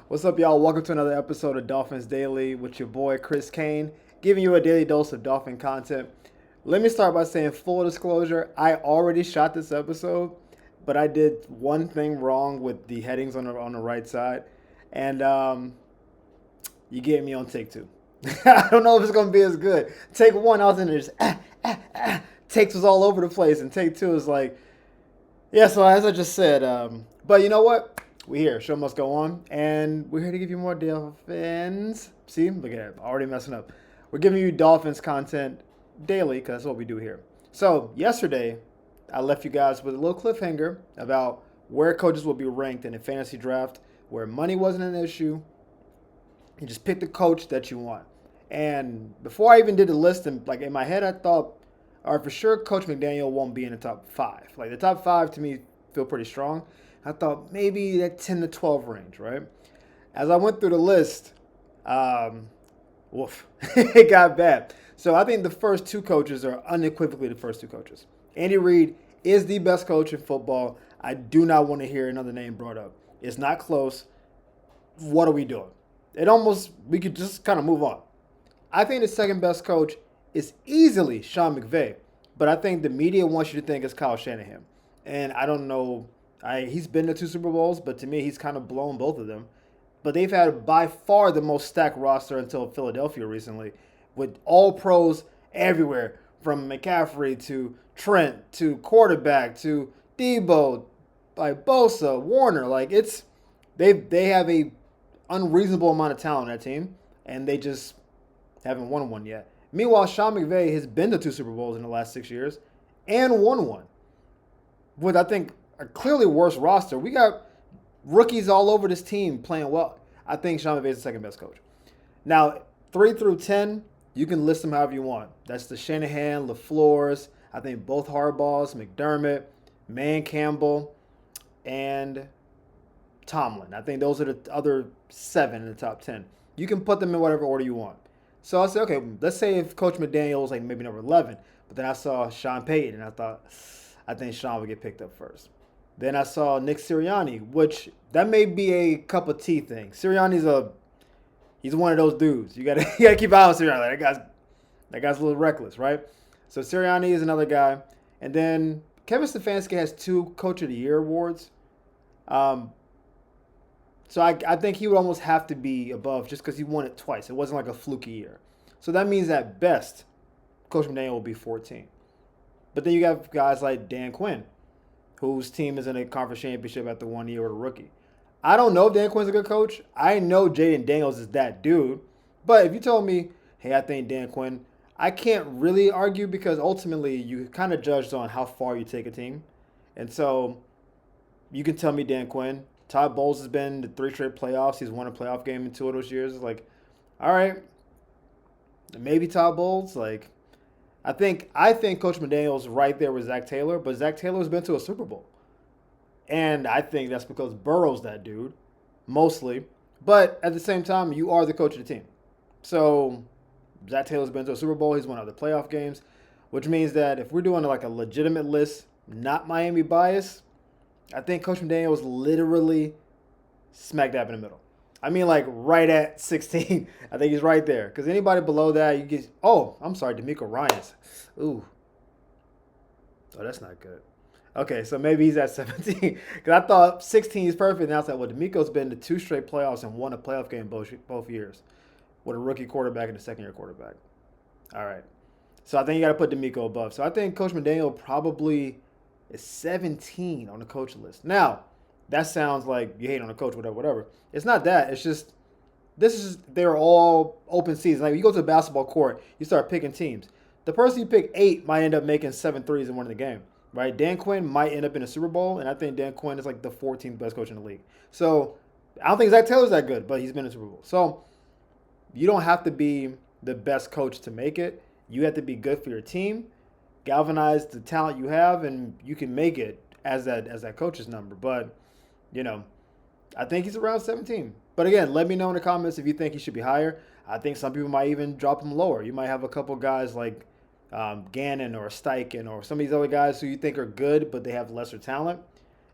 What's up, y'all? Welcome to another episode of Dolphins Daily with your boy Chris Kane, giving you a daily dose of Dolphin content. Let me start by saying, full disclosure, I already shot this episode, but I did one thing wrong with the headings on the right side, and you get me on take two. I don't know if it's gonna be as good. Take one, I was in there just takes was all over the place, and take two is like, yeah. So as I just said, but you know what? We here. Show must go on, and we're here to give you more Dolphins. See, look at that, already messing up. We're giving you Dolphins content daily because that's what we do here. So yesterday, I left you guys with a little cliffhanger about where coaches will be ranked in a fantasy draft, where money wasn't an issue. You just pick the coach that you want. And before I even did the list, and like in my head, I thought, all right, for sure, Coach McDaniel won't be in the top five. Like the top five to me feel pretty strong. I thought maybe that 10 to 12 range, right? As I went through the list, woof, it got bad. So I think the first two coaches are unequivocally the first two coaches. Andy Reid is the best coach in football. I do not want to hear another name brought up. It's not close. What are we doing? We could just kind of move on. I think the second best coach is easily Sean McVay, but I think the media wants you to think it's Kyle Shanahan. And I don't know, he's been to two Super Bowls, but to me, he's kind of blown both of them. But they've had by far the most stacked roster until Philadelphia recently, with all pros everywhere, from McCaffrey to Trent to quarterback to Debo, like Bosa, Warner. Like they have a unreasonable amount of talent on that team, and they just haven't won one yet. Meanwhile, Sean McVay has been to two Super Bowls in the last 6 years and won one with, I think, a clearly worse roster. We got rookies all over this team playing well. I think Sean McVay is the second best coach. Now, 3 through 10, you can list them however you want. That's the Shanahan, LaFleur's, I think both Harbaughs, McDermott, Man Campbell, and Tomlin. I think those are the other 7 in the top 10. You can put them in whatever order you want. So I said, okay, let's say if Coach McDaniel was like maybe number 11, but then I saw Sean Payton, and I thought, I think Sean would get picked up first. Then I saw Nick Sirianni, which that may be a cup of tea thing. He's one of those dudes. You gotta keep an eye on Sirianni. Like, that guy's a little reckless, right? So Sirianni is another guy, and then Kevin Stefanski has 2 Coach of the Year awards. So I think he would almost have to be above just because he won it twice. It wasn't like a fluky year. So that means at best, Coach McDaniel will be 14. But then you got guys like Dan Quinn, whose team is in a conference championship after 1 year with a rookie. I don't know if Dan Quinn's a good coach. I know Jaden Daniels is that dude. But if you told me, hey, I think Dan Quinn, I can't really argue because ultimately you kind of judged on how far you take a team. And so you can tell me Dan Quinn. Todd Bowles has been to 3 straight playoffs. He's won a playoff game in 2 of those years. It's like, all right, maybe Todd Bowles. Like, I think Coach McDaniel's right there with Zach Taylor, but Zach Taylor's been to a Super Bowl. And I think that's because Burrow's that dude, mostly. But at the same time, you are the coach of the team. So Zach Taylor's been to a Super Bowl. He's won other playoff games, which means that if we're doing like a legitimate list, not Miami bias, I think Coach McDaniel is literally smack dab in the middle. I mean, like right at 16. I think he's right there. Because anybody below that, you get. Oh, I'm sorry, D'Amico Ryans. Ooh. Oh, that's not good. Okay, so maybe he's at 17. Because I thought 16 is perfect. And I was like, well, D'Amico's been to 2 straight playoffs and won a playoff game both years with a rookie quarterback and a second-year quarterback. All right. So I think you got to put D'Amico above. So I think Coach McDaniel probably is 17 on the coach list. Now, that sounds like you hate on the coach, whatever. It's not that. It's just they're all open seasons. Like you go to a basketball court, you start picking teams. The person you pick 8 might end up making 7 threes and winning the game, right? Dan Quinn might end up in a Super Bowl, and I think Dan Quinn is like the 14th best coach in the league. So I don't think Zach Taylor's that good, but he's been in a Super Bowl. So you don't have to be the best coach to make it. You have to be good for your team, galvanize the talent you have, and you can make it as that coach's number. But I think he's around 17. But again, let me know in the comments if you think he should be higher. I think some people might even drop him lower. You might have a couple guys like Gannon or Steichen or some of these other guys who you think are good, but they have lesser talent.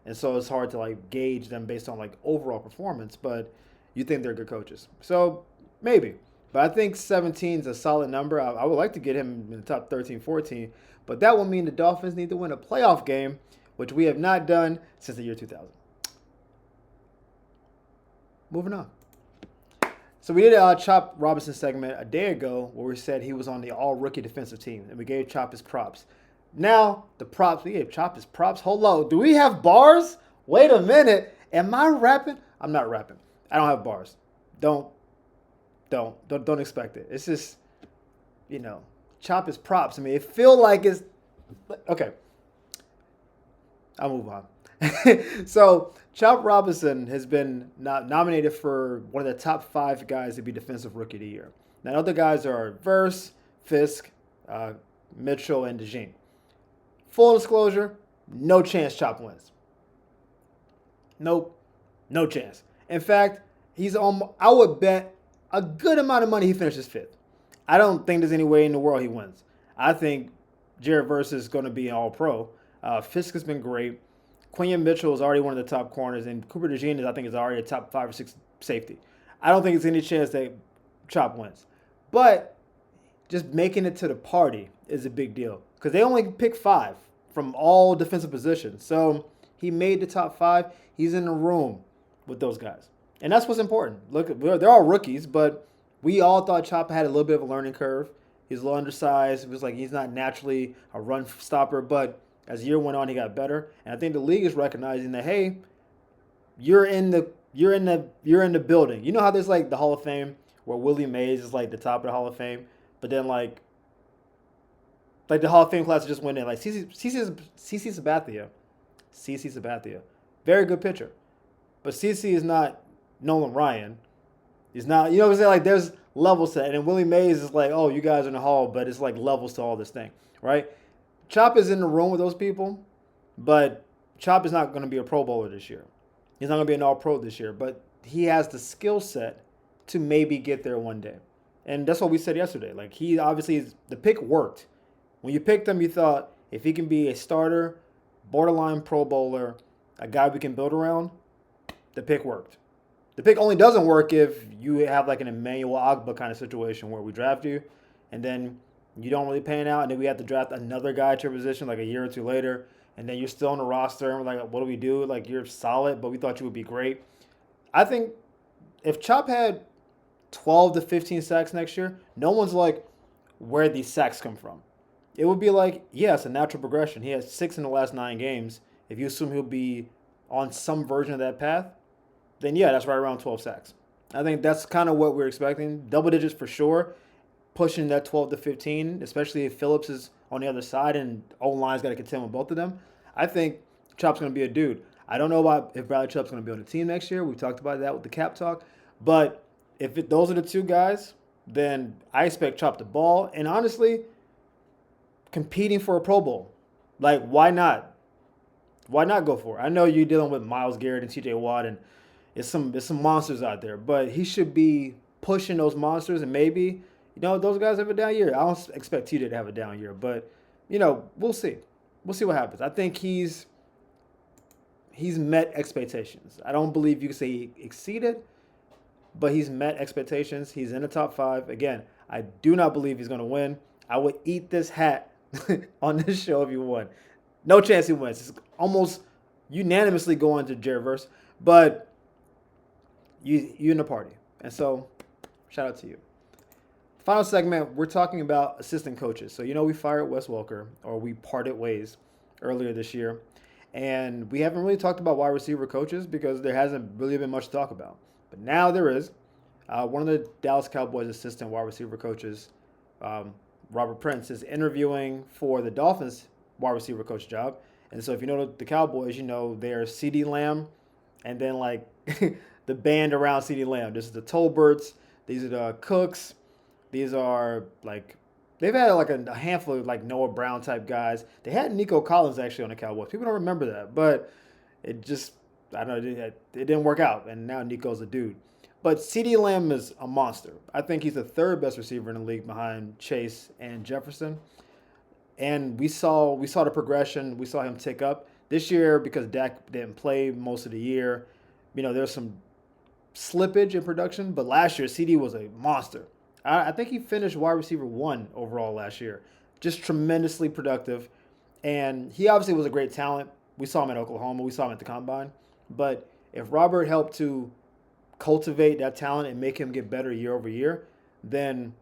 And so it's hard to like gauge them based on like overall performance. But you think they're good coaches. So maybe. But I think 17 is a solid number. I would like to get him in the top 13, 14. But that will mean the Dolphins need to win a playoff game, which we have not done since the year 2000. Moving on. So we did a Chop Robinson segment a day ago where we said he was on the all-rookie defensive team, and we gave Chop his props. Now, the props, we gave Chop his props. Hold on. Do we have bars? Wait a minute. Am I rapping? I'm not rapping. I don't have bars. Don't expect it. It's just, Chop his props. I mean, it feel like it's, okay. I'll move on. So, Chop Robinson has been nominated for one of the top 5 guys to be Defensive Rookie of the Year. Now, other guys are Verse, Fisk, Mitchell, and DeJean. Full disclosure, no chance Chop wins. Nope, no chance. In fact, I would bet a good amount of money he finishes 5th. I don't think there's any way in the world he wins. I think Jared Verse is going to be an all-pro. Fisk has been great. Quinion Mitchell is already one of the top corners, and Cooper DeJean is already a top 5 or 6 safety. I don't think there's any chance that Chop wins. But just making it to the party is a big deal because they only pick 5 from all defensive positions. So he made the top 5. He's in the room with those guys. And that's what's important. Look, they're all rookies, but we all thought Chop had a little bit of a learning curve. He's a little undersized. It was like he's not naturally a run stopper, but as the year went on, he got better. And I think the league is recognizing that, hey, you're in the building. You know how there's like the Hall of Fame where Willie Mays is like the top of the Hall of Fame, but then like the Hall of Fame class just went in. Like CC Sabathia, very good pitcher, but CC is not Nolan Ryan. He's not. You know what I'm saying? Like there's levels to it. And then Willie Mays is like, oh, you guys are in the Hall, but it's like levels to all this thing, right? Chop is in the room with those people, but Chop is not going to be a Pro Bowler this year. He's not going to be an All-Pro this year, but he has the skill set to maybe get there one day. And that's what we said yesterday. Like he obviously, the pick worked. When you picked him, you thought if he can be a starter, borderline Pro Bowler, a guy we can build around, the pick worked. The pick only doesn't work if you have like an Emmanuel Ogbah kind of situation where we draft you and then you don't really pan out, and then we have to draft another guy to your position like a year or two later, and then you're still on the roster, and we're like, what do we do? Like, you're solid, but we thought you would be great. I think if Chop had 12 to 15 sacks next year, no one's like, where'd these sacks come from? It would be like, yeah, it's a natural progression. He has 6 in the last 9 games. If you assume he'll be on some version of that path, then yeah, that's right around 12 sacks. I think that's kind of what we're expecting. Double digits for sure. Pushing that 12 to 15, especially if Phillips is on the other side and O-line's got to contend with both of them. I think Chop's going to be a dude. I don't know about if Bradley Chubb's going to be on the team next year. We've talked about that with the cap talk. But if those are the 2 guys, then I expect Chop to ball. And honestly, competing for a Pro Bowl. Like, why not? Why not go for it? I know you're dealing with Myles Garrett and TJ Watt, and it's some monsters out there. But he should be pushing those monsters, and maybe – those guys have a down year. I don't expect TJ to have a down year, but, we'll see. We'll see what happens. I think he's met expectations. I don't believe you can say he exceeded, but he's met expectations. He's in the top 5. Again, I do not believe he's going to win. I would eat this hat on this show if he won. No chance he wins. It's almost unanimously going to Jared Verse, but you in the party. And so, shout out to you. Final segment, we're talking about assistant coaches. So, we fired Wes Welker, or we parted ways earlier this year. And we haven't really talked about wide receiver coaches because there hasn't really been much to talk about. But now there is. One of the Dallas Cowboys assistant wide receiver coaches, Robert Prince, is interviewing for the Dolphins wide receiver coach job. And so if you know the Cowboys, they're CeeDee Lamb and then like the band around CeeDee Lamb. This is the Tolberts. These are the Cooks. These are like, they've had like a handful of like Noah Brown type guys. They had Nico Collins actually on the Cowboys. People don't remember that, but it just, I don't know, it didn't work out. And now Nico's a dude. But CeeDee Lamb is a monster. I think he's the 3rd best receiver in the league behind Chase and Jefferson. And we saw the progression. We saw him tick up this year because Dak didn't play most of the year. There's some slippage in production, but last year CD was a monster. I think he finished wide receiver 1 overall last year. Just tremendously productive. And he obviously was a great talent. We saw him at Oklahoma. We saw him at the Combine. But if Robert helped to cultivate that talent and make him get better year over year, then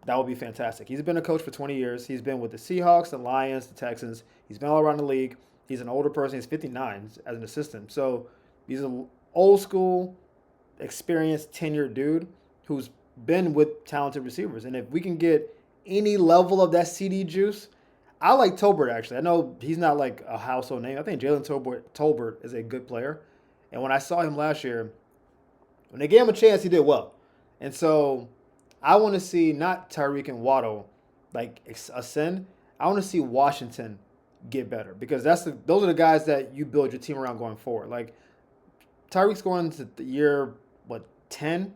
that would be fantastic. He's been a coach for 20 years. He's been with the Seahawks, the Lions, the Texans. He's been all around the league. He's an older person. He's 59 as an assistant. So he's an old school, experienced, tenured dude who's been with talented receivers. And if we can get any level of that CD juice, I like Tolbert, actually. I know he's not like a household name. I think Jalen Tolbert is a good player. And when I saw him last year, when they gave him a chance, he did well. And so I want to see not Tyreek and Waddle like ascend. I want to see Washington get better because those are the guys that you build your team around going forward. Like Tyreek's going to the year 10.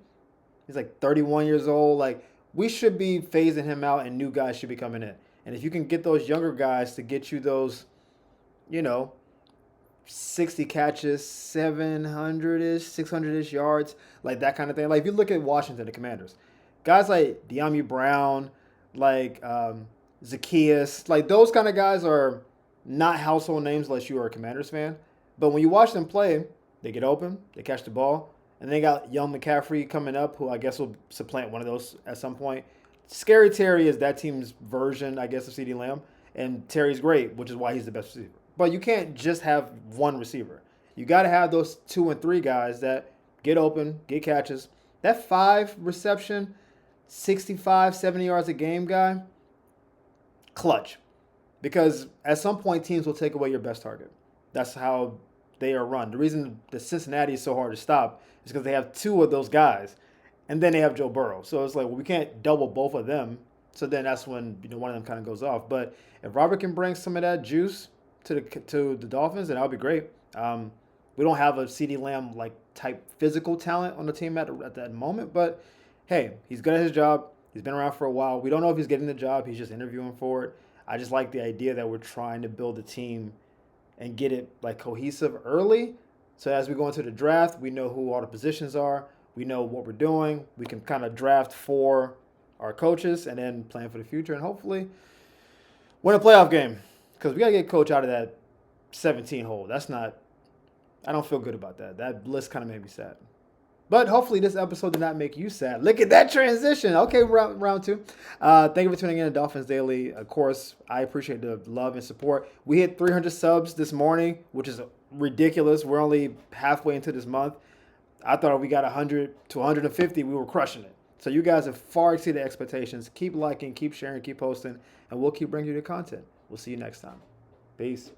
He's like 31 years old. Like we should be phasing him out, and new guys should be coming in. And if you can get those younger guys to get you those, 60 catches, 700-ish, 600-ish yards, like that kind of thing. Like if you look at Washington, the Commanders, guys like De'Ami Brown, like Zacchaeus, like those kind of guys are not household names unless you are a Commanders fan. But when you watch them play, they get open, they catch the ball, and they got young McCaffrey coming up, who I guess will supplant one of those at some point. Scary Terry is that team's version, I guess, of CeeDee Lamb. And Terry's great, which is why he's the best receiver. But you can't just have one receiver. You got to have those 2 and 3 guys that get open, get catches. That 5 reception, 65, 70 yards a game guy, clutch. Because at some point, teams will take away your best target. That's how they are run. The reason the Cincinnati is so hard to stop is because they have 2 of those guys. And then they have Joe Burrow. So it's like, well, we can't double both of them. So then that's when one of them kind of goes off. But if Robert can bring some of that juice to the Dolphins, then that would be great. We don't have a CeeDee Lamb like type physical talent on the team at that moment. But hey, he's good at his job. He's been around for a while. We don't know if he's getting the job. He's just interviewing for it. I just like the idea that we're trying to build a team and get it like cohesive early. So as we go into the draft, we know who all the positions are. We know what we're doing. We can kind of draft for our coaches and then plan for the future and hopefully win a playoff game. Because we got to get coach out of that 17 hole. I don't feel good about that. That list kind of made me sad. But hopefully this episode did not make you sad. Look at that transition. Okay, round 2. Thank you for tuning in to Dolphins Daily. Of course, I appreciate the love and support. We hit 300 subs this morning, which is ridiculous. We're only halfway into this month. I thought if we got 100 to 150, we were crushing it. So you guys have far exceeded expectations. Keep liking, keep sharing, keep posting, and we'll keep bringing you the content. We'll see you next time. Peace.